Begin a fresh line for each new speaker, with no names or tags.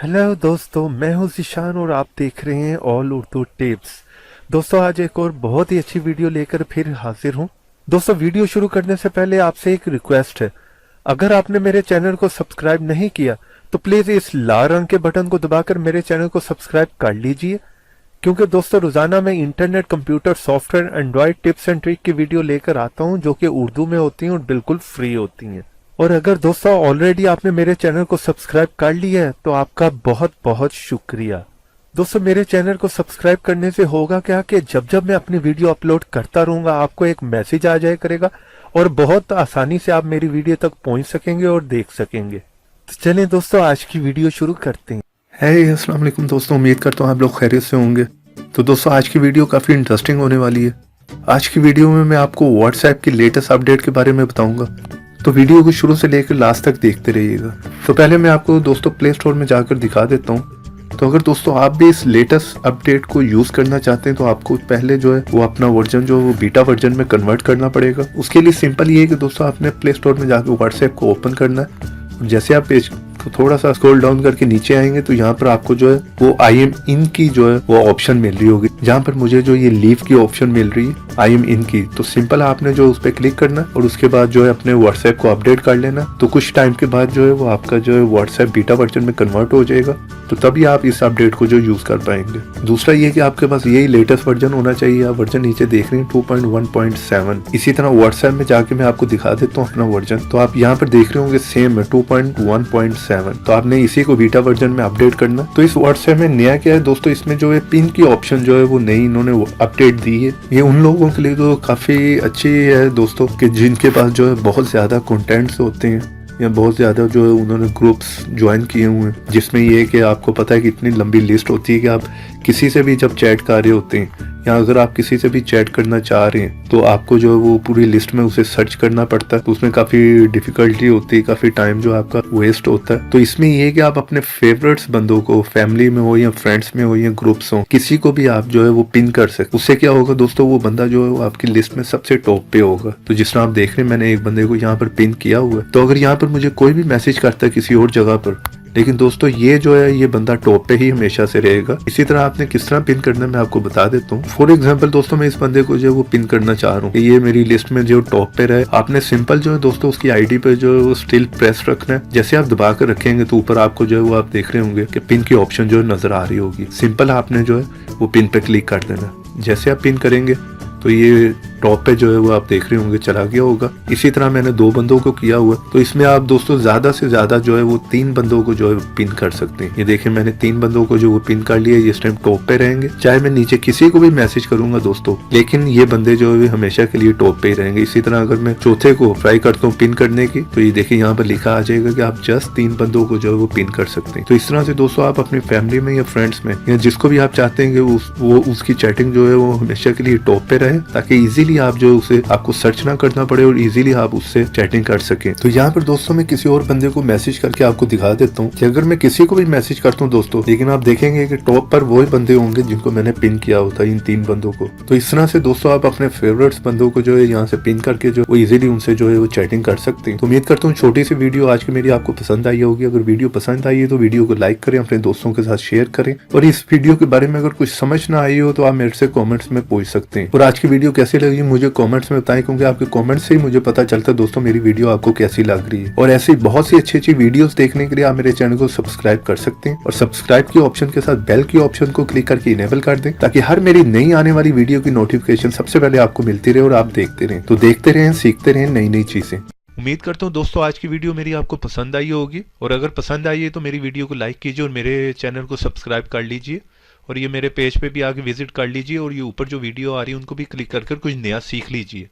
Hello दोस्तों, मैं हूं ज़ीशान और आप देख रहे हैं ऑल उर्दू टिप्स। दोस्तों, आज एक और बहुत ही अच्छी वीडियो लेकर फिर हाजिर हूं। दोस्तों, वीडियो शुरू करने से पहले आपसे एक रिक्वेस्ट है। अगर आपने मेरे चैनल को सब्सक्राइब नहीं किया तो प्लीज इस लाल रंग के बटन को दबाकर मेरे चैनल को सब्सक्राइब कर लीजिए, क्योंकि दोस्तों रोजाना मैं internet, computer, software, Android tips and trick की वीडियो लेकर आता हूं जो कि उर्दू में होती हैं और बिल्कुल फ्री होती हैं। और अगर दोस्तों ऑलरेडी आपने मेरे चैनल को सब्सक्राइब कर लिया है तो आपका बहुत बहुत शुक्रिया। दोस्तों, मेरे चैनल को सब्सक्राइब करने से होगा क्या कि जब जब मैं अपनी वीडियो अपलोड करता रहूंगा आपको एक मैसेज आ जाया करेगा और बहुत आसानी से आप मेरी वीडियो तक पहुंच सकेंगे और देख सकेंगे। तो चलें दोस्तों, आज की वीडियो शुरू करते हैं। अस्सलाम वालेकुम दोस्तों, उम्मीद करता हूँ आप लोग खैरियत से होंगे। तो दोस्तों, आज की वीडियो काफ़ी इंटरेस्टिंग होने वाली है। आज की वीडियो में मैं आपको व्हाट्सएप की लेटेस्ट अपडेट के बारे में बताऊंगा, तो वीडियो को शुरू से लेकर लास्ट तक देखते रहिएगा। तो पहले मैं आपको दोस्तों प्ले स्टोर में जाकर दिखा देता हूँ। तो अगर दोस्तों आप भी इस लेटेस्ट अपडेट को यूज़ करना चाहते हैं तो आपको पहले जो है वो अपना वर्जन जो है वो बीटा वर्जन में कन्वर्ट करना पड़ेगा। उसके लिए सिंपल ये है कि दोस्तों आपने प्ले स्टोर में जाकर व्हाट्सएप को ओपन करना है। जैसे आप पेज को थोड़ा सा स्क्रॉल डाउन करके नीचे आएंगे तो यहाँ पर आपको जो है वो आई एम इन की जो है वो ऑप्शन मिल रही होगी, जहाँ पर मुझे जो ये लीव की ऑप्शन मिल रही है आई एम इन की। तो सिंपल आपने जो उस पर क्लिक करना और उसके बाद जो है अपने व्हाट्सएप को अपडेट कर लेना। तो कुछ टाइम के बाद जो है वो आपका जो है व्हाट्सएप बीटा वर्जन में कन्वर्ट हो जाएगा, तो तभी आप इस अपडेट को जो यूज कर पाएंगे। दूसरा ये कि आपके पास यही लेटेस्ट वर्जन होना चाहिए। आप वर्जन नीचे देख रहे हैं 2.1.7। इसी तरह व्हाट्सएप में जाके मैं आपको दिखा देता हूँ अपना वर्जन। तो आप यहाँ पर देख रहे होंगे सेम है 2.1.7। तो आपने इसी को बीटा वर्जन में अपडेट करना। तो इस व्हाट्सएप में नया क्या है दोस्तों, इसमें जो है पिन की ऑप्शन जो है वो नई इन्होंने अपडेट दी है। ये उन लोगों के लिए तो काफी अच्छी है दोस्तों कि जिनके पास जो है बहुत ज्यादा कंटेंट्स होते हैं या बहुत ज्यादा जो है उन्होंने ग्रुप्स ज्वाइन किए हुए हैं, जिसमें ये है कि आपको पता है कि इतनी लंबी लिस्ट होती है कि आप किसी से भी जब चैट कर रहे होते हैं या अगर आप किसी से भी चैट करना चाह रहे हैं तो आपको जो है वो पूरी लिस्ट में उसे सर्च करना पड़ता है। तो उसमें काफ़ी डिफिकल्टी होती है, काफ़ी टाइम जो आपका वेस्ट होता है। तो इसमें ये है कि आप अपने फेवरेट्स बंदों को, फैमिली में हो या फ्रेंड्स में हो या ग्रुप्स हो, किसी को भी आप जो है वो पिन कर सकते। उससे क्या होगा दोस्तों, वो बंदा जो है वो आपकी लिस्ट में सबसे टॉप पे होगा। तो जिस तरह आप देख रहे हैं मैंने एक बंदे को यहाँ पर पिन किया हुआ है। तो अगर यहाँ पर मुझे कोई भी मैसेज करता है किसी और जगह पर, लेकिन दोस्तों ये जो है ये बंदा टॉप पे ही हमेशा से रहेगा। इसी तरह आपने किस तरह पिन करना है मैं आपको बता देता हूँ। फॉर एग्जांपल दोस्तों, मैं इस बंदे को जो है वो पिन करना चाह रहा हूँ कि ये मेरी लिस्ट में जो टॉप पे रहे। आपने सिंपल जो है दोस्तों उसकी आईडी पे जो है वो स्टिल प्रेस रखना है। जैसे आप दबा कर रखेंगे तो ऊपर आपको जो है वो आप देख रहे होंगे कि पिन की ऑप्शन जो है नजर आ रही होगी। सिंपल आपने जो है वो पिन पे क्लिक कर देना। जैसे आप पिन करेंगे तो ये टॉप पे जो है वो आप देख रहे होंगे चला गया होगा। इसी तरह मैंने 2 बंदों को किया हुआ, तो इसमें आप दोस्तों ज्यादा से ज्यादा जो है वो 3 बंदों को जो है पिन कर सकते हैं। ये देखिए मैंने 3 बंदों को जो वो पिन कर लिया, ये इस टाइम टॉप पे रहेंगे। चाहे मैं नीचे किसी को भी मैसेज करूंगा दोस्तों, लेकिन ये बंदे जो है हमेशा के लिए टॉप पे ही रहेंगे। इसी तरह अगर मैं चौथे को ट्राई करता हूँ पिन करने की तो ये देखिए यहाँ पर लिखा आ जाएगा कि आप जस्ट 3 बंदों को जो है वो पिन कर सकते हैं। तो इस तरह से दोस्तों आप अपनी फैमिली में या फ्रेंड्स में या जिसको भी आप चाहते हैं कि उसकी चैटिंग जो है वो हमेशा के लिए टॉप पे रहे, ताकि इजीली आप जो उसे आपको सर्च ना करना पड़े और इजीली आप उससे चैटिंग कर सकें। तो यहाँ पर दोस्तों मैं किसी और बंदे को मैसेज करके आपको दिखा देता हूँ कि अगर मैं किसी को भी मैसेज करता हूँ दोस्तों, लेकिन आप देखेंगे कि टॉप पर वही बंदे होंगे जिनको मैंने पिन किया होता है, इन 3 बंदों को। तो इस तरह से दोस्तों आप अपने फेवरेट्स बंदों को जो है यहाँ से पिन करके जो वो इजीली उनसे जो है वो चैटिंग कर सकते हैं। तो उम्मीद करता हूँ छोटी सी वीडियो आज की मेरी आपको पसंद आई होगी। अगर वीडियो पसंद आई है तो वीडियो को लाइक करें, अपने दोस्तों के साथ शेयर करें, और इस वीडियो के बारे में अगर कुछ समझ ना आई हो तो आप मेरे से कॉमेंट्स में पूछ सकते हैं। और आज की वीडियो कैसी लगी मुझे कॉमेंट्स में बताएं, क्योंकि आपके कमेंट से ही मुझे पता चलता है दोस्तों मेरी वीडियो आपको कैसी लग रही है। और ऐसी बहुत सी अच्छी अच्छी वीडियोस देखने के लिए आप मेरे चैनल को सब्सक्राइब कर सकते हैं और सब्सक्राइब की ऑप्शन के साथ बेल की ऑप्शन को क्लिक करके इनेबल कर दें, ताकि हर मेरी नई आने वाली वीडियो की नोटिफिकेशन सबसे पहले आपको मिलती रहे और आप देखते रहें। तो देखते रहें, सीखते रहें नई नई चीजें। उम्मीद करता हूँ दोस्तों आज की वीडियो मेरी आपको पसंद आई होगी, और अगर पसंद आई है तो मेरी वीडियो को लाइक कीजिए और मेरे चैनल को सब्सक्राइब कर लीजिए, और ये मेरे पेज पे भी आके विजिट कर लीजिए, और ये ऊपर जो वीडियो आ रही है उनको भी क्लिक कर कुछ नया सीख लीजिए।